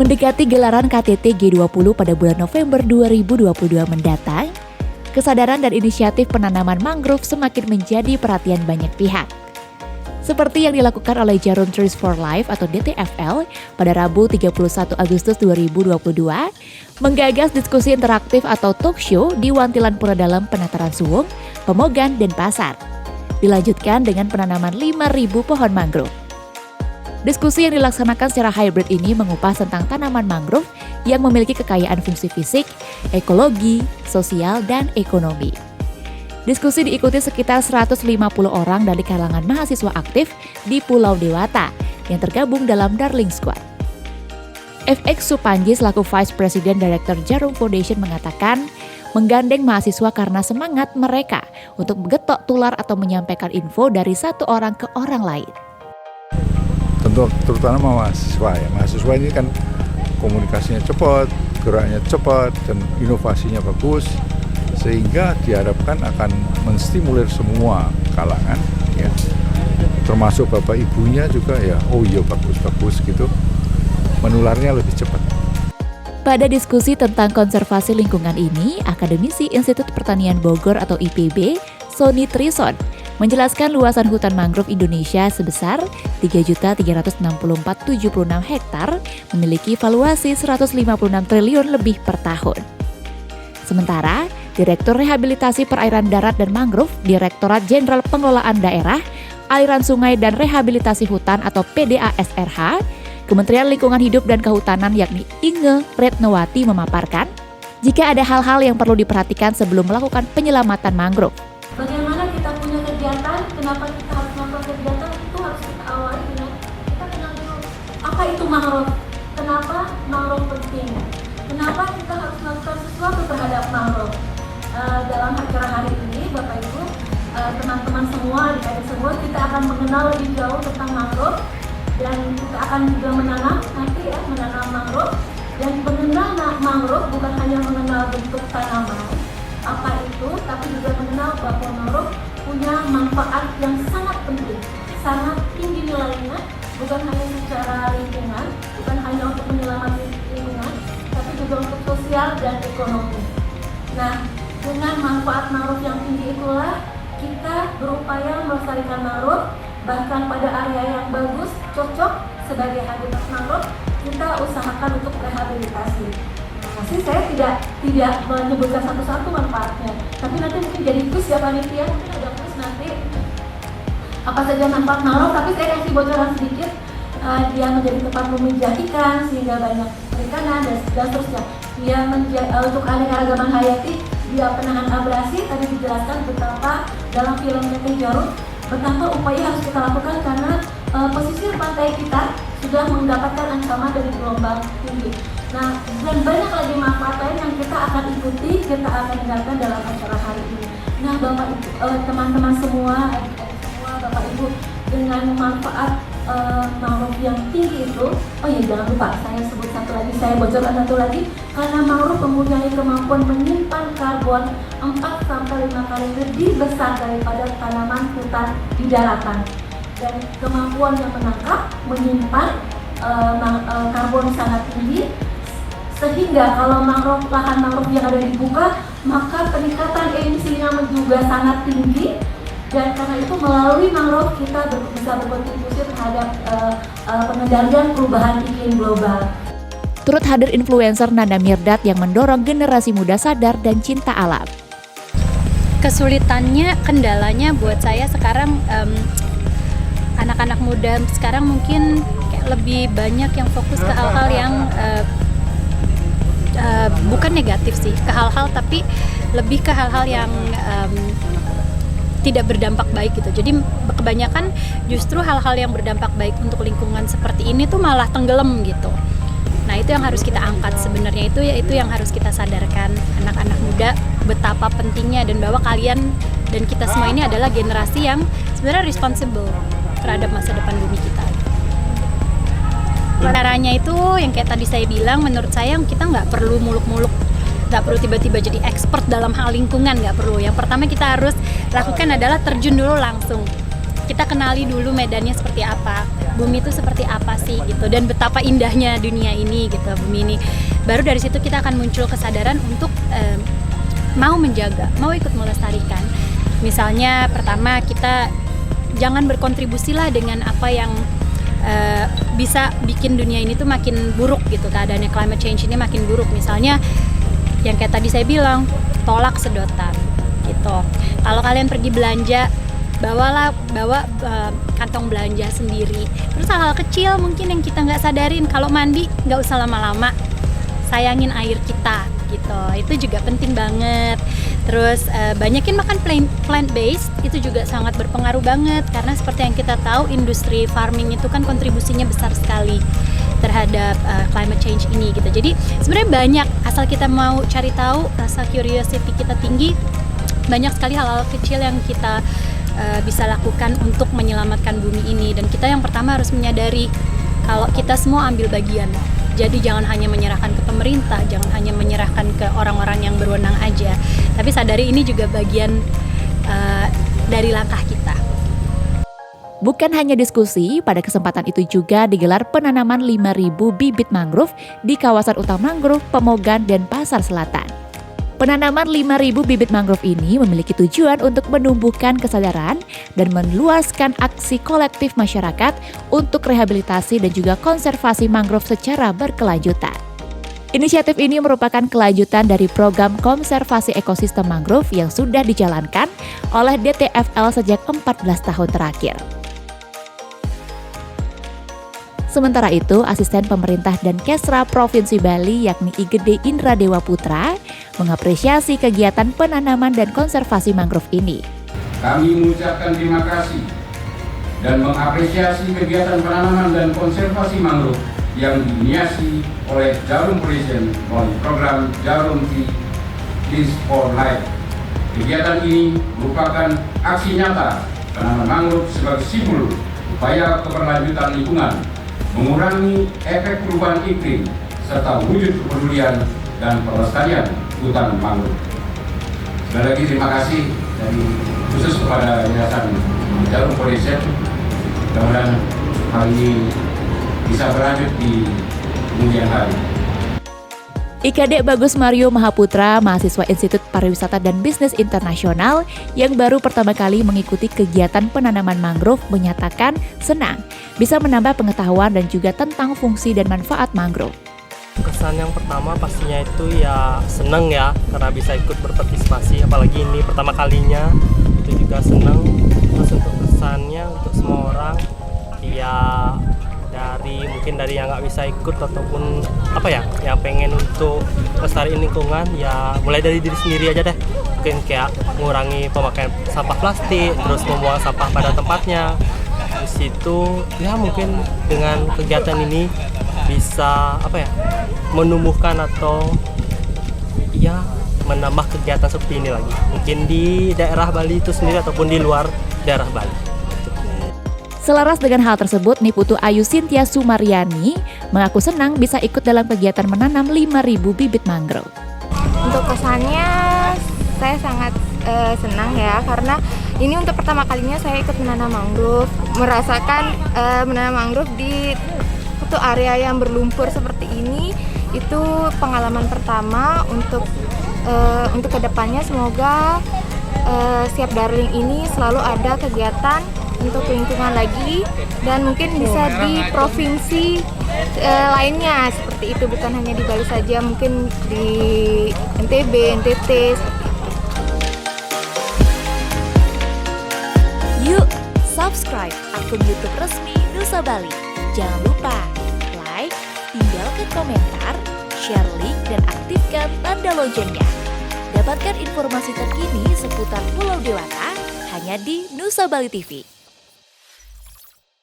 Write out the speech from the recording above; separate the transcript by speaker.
Speaker 1: Mendekati gelaran KTT G20 pada bulan November 2022 mendatang, kesadaran dan inisiatif penanaman mangrove semakin menjadi perhatian banyak pihak. Seperti yang dilakukan oleh Jarum Trees for Life atau DTFL pada Rabu 31 Agustus 2022, menggagas diskusi interaktif atau talk show di Wantilan Pura Dalam Penataran Suwung, Pemogan, dan Pasar. Dilanjutkan dengan penanaman 5.000 pohon mangrove. Diskusi yang dilaksanakan secara hybrid ini mengupas tentang tanaman mangrove yang memiliki kekayaan fungsi fisik, ekologi, sosial, dan ekonomi. Diskusi diikuti sekitar 150 orang dari kalangan mahasiswa aktif di Pulau Dewata yang tergabung dalam Darling Squad. FX Supanji selaku Vice President Director Jarum Foundation mengatakan, menggandeng mahasiswa karena semangat mereka untuk menggetok tular atau menyampaikan info dari satu orang ke orang lain.
Speaker 2: Tentu terutama mahasiswa ya. Mahasiswa ini kan komunikasinya cepat, geraknya cepat, dan inovasinya bagus, sehingga diharapkan akan menstimulir semua kalangan ya. Termasuk bapak ibunya juga ya, oh iya bagus gitu. Menularnya lebih cepat.
Speaker 1: Pada diskusi tentang konservasi lingkungan ini, Akademisi Institut Pertanian Bogor atau IPB, Sony Trison, menjelaskan luasan hutan mangrove Indonesia sebesar 3.364.76 hektar memiliki valuasi 156 triliun lebih per tahun. Sementara, Direktur Rehabilitasi Perairan Darat dan Mangrove, Direktorat Jenderal Pengelolaan Daerah, Aliran Sungai dan Rehabilitasi Hutan atau PDASRH, Kementerian Lingkungan Hidup dan Kehutanan yakni Inge Retnowati memaparkan, jika ada hal-hal yang perlu diperhatikan sebelum melakukan penyelamatan mangrove.
Speaker 3: Bagaimana kita punya kegiatan, kenapa kita harus melakukan kegiatan, itu harus kita awali dengan kita kenal dulu apa itu mangrove, kenapa mangrove penting, kenapa kita harus melakukan sesuatu terhadap mangrove. Dalam acara hari ini, Bapak Ibu, teman-teman semua, adik-adik semua, kita akan mengenal lebih jauh tentang mangrove dan kita akan juga menanam nanti ya, menanam mangrove. Dan mengenal mangrove bukan hanya mengenal bentuk tanaman apa itu, tapi juga mengenal bahwa mangrove punya manfaat yang sangat penting, sangat tinggi nilainya, bukan hanya secara lingkungan, bukan hanya untuk menyelamatkan lingkungan, tapi juga untuk sosial dan ekonomi. Nah, dengan manfaat mangrove yang tinggi itulah kita berupaya melestarikan mangrove, bahkan pada area yang bagus, cocok sebagai habitat mangrove, kita usahakan untuk rehabilitasi. Masih saya tidak menyebutkan satu-satu manfaatnya, tapi nanti mungkin jadi quiz ya panitia, mungkin ada quiz nanti apa saja manfaat mangrove, tapi saya kasih bocoran sedikit. Dia menjadi tempat memijah ikan sehingga banyak perikanan dan seterusnya. Dia untuk keanekaragaman hayati, dia penahan abrasi. Tadi dijelaskan betapa dalam film PT Jarum betapa upaya harus kita lakukan karena pesisir pantai kita sudah mendapatkan ancaman dari gelombang tinggi. Nah, dan banyak lagi manfaat lain yang kita akan ikuti, kita akan dengarkan dalam acara hari ini. Nah, Bapak Ibu, teman-teman semua, adik-adik semua, Bapak Ibu, dengan manfaat mangrove yang tinggi itu, oh ya jangan lupa, saya sebut satu lagi, saya bocorkan satu lagi, karena mangrove mempunyai kemampuan menyimpan karbon 4-5 kali lebih besar daripada tanaman hutan di daratan. Dan kemampuan yang menangkap, menyimpan karbon sangat tinggi, sehingga kalau lahan mangrove yang ada dibuka, maka peningkatan emisinya juga sangat tinggi. Dan karena itu melalui mangrove kita bisa berkontribusi terhadap pengendalian perubahan iklim global.
Speaker 1: Turut hadir influencer Nanda Mirdad yang mendorong generasi muda sadar dan cinta alam.
Speaker 4: Kesulitannya, kendalanya buat saya sekarang anak-anak muda sekarang mungkin kayak lebih banyak yang fokus ke hal-hal yang bukan negatif sih, ke hal-hal tapi lebih ke hal-hal yang tidak berdampak baik gitu. Jadi kebanyakan justru hal-hal yang berdampak baik untuk lingkungan seperti ini tuh malah tenggelam gitu. Nah, itu yang harus kita angkat sebenarnya, itu yang harus kita sadarkan anak-anak muda betapa pentingnya, dan bahwa kalian dan kita semua ini adalah generasi yang sebenarnya responsible terhadap masa depan bumi kita. Caranya itu yang kayak tadi saya bilang, menurut saya kita nggak perlu muluk-muluk, nggak perlu tiba-tiba jadi expert dalam hal lingkungan, nggak perlu. Yang pertama kita harus lakukan adalah terjun dulu langsung. Kita kenali dulu medannya seperti apa. bumi itu seperti apa sih gitu, dan betapa indahnya dunia ini gitu, bumi ini. Baru dari situ kita akan muncul kesadaran untuk mau menjaga, mau ikut melestarikan. Misalnya pertama, kita jangan berkontribusi lah dengan apa yang bisa bikin dunia ini tuh makin buruk gitu, keadaannya climate change ini makin buruk. Misalnya yang kayak tadi saya bilang, tolak sedotan gitu. Kalau kalian pergi belanja, bawa kantong belanja sendiri. Terus hal-hal kecil mungkin yang kita nggak sadarin, kalau mandi nggak usah lama-lama, sayangin air kita gitu, itu juga penting banget. Terus banyakin makan plant based, itu juga sangat berpengaruh banget, karena seperti yang kita tahu industri farming itu kan kontribusinya besar sekali terhadap climate change ini gitu. Jadi sebenarnya banyak, asal kita mau cari tahu, rasa curiosity kita tinggi, banyak sekali hal-hal kecil yang kita bisa lakukan untuk menyelamatkan bumi ini. Dan kita yang pertama harus menyadari kalau kita semua ambil bagian. Jadi jangan hanya menyerahkan ke pemerintah, jangan hanya menyerahkan ke orang-orang yang berwenang aja, tapi sadari ini juga bagian dari langkah kita.
Speaker 1: Bukan hanya diskusi, pada kesempatan itu juga digelar penanaman 5.000 bibit mangrove di kawasan utama mangrove, Pemogan, dan Pasar Selatan. Penanaman 5.000 bibit mangrove ini memiliki tujuan untuk menumbuhkan kesadaran dan meluaskan aksi kolektif masyarakat untuk rehabilitasi dan juga konservasi mangrove secara berkelanjutan. Inisiatif ini merupakan kelanjutan dari program konservasi ekosistem mangrove yang sudah dijalankan oleh DTFL sejak 14 tahun terakhir. Sementara itu, Asisten Pemerintah dan Kesra Provinsi Bali yakni Igede Indra Dewa Putra mengapresiasi kegiatan penanaman dan konservasi mangrove ini.
Speaker 5: Kami mengucapkan terima kasih dan mengapresiasi kegiatan penanaman dan konservasi mangrove yang diinisiasi oleh Jarum Foundation melalui program Jarum Trees for Life. Kegiatan ini merupakan aksi nyata penanaman mangrove sebagai simbol upaya keberlanjutan lingkungan, mengurangi efek perubahan iklim, serta wujud kepedulian dan pelestarian hutan mangrove. Sekali lagi terima kasih dari khusus kepada Yayasan Jarum Foundation. Mudah-mudahan hal ini bisa berlanjut di kemudian hari.
Speaker 1: IKD Bagus Mario Mahaputra, mahasiswa Institut Pariwisata dan Bisnis Internasional yang baru pertama kali mengikuti kegiatan penanaman mangrove, menyatakan senang bisa menambah pengetahuan dan juga tentang fungsi dan manfaat mangrove.
Speaker 6: Kesan yang pertama pastinya itu ya senang ya, karena bisa ikut berpartisipasi, apalagi ini pertama kalinya, itu juga senang. Terus untuk kesannya untuk semua orang ya, mungkin dari yang nggak bisa ikut ataupun apa ya, yang pengen untuk lestariin lingkungan, ya mulai dari diri sendiri aja deh. Mungkin kayak mengurangi pemakaian sampah plastik, terus membuang sampah pada tempatnya. Di situ ya mungkin dengan kegiatan ini bisa apa ya, menumbuhkan atau ya menambah kegiatan seperti ini lagi. Mungkin di daerah Bali itu sendiri ataupun di luar daerah Bali.
Speaker 1: Selaras dengan hal tersebut, Niputu Ayu Sintia Sumaryani mengaku senang bisa ikut dalam kegiatan menanam 5.000 bibit mangrove.
Speaker 7: Untuk kesannya, saya sangat senang ya, karena ini untuk pertama kalinya saya ikut menanam mangrove, merasakan menanam mangrove di satu area yang berlumpur seperti ini. Itu pengalaman pertama untuk kedepannya. Semoga Siap Darling ini selalu ada kegiatan untuk lingkungan lagi, dan mungkin bisa di provinsi lainnya seperti itu, bukan hanya di Bali saja, mungkin di NTB, NTT.
Speaker 1: Yuk, subscribe akun YouTube resmi Nusa Bali. Jangan lupa like, tinggalkan komentar, share link, dan aktifkan tanda loncengnya. Dapatkan informasi terkini seputar Pulau Dewata hanya di Nusa Bali TV.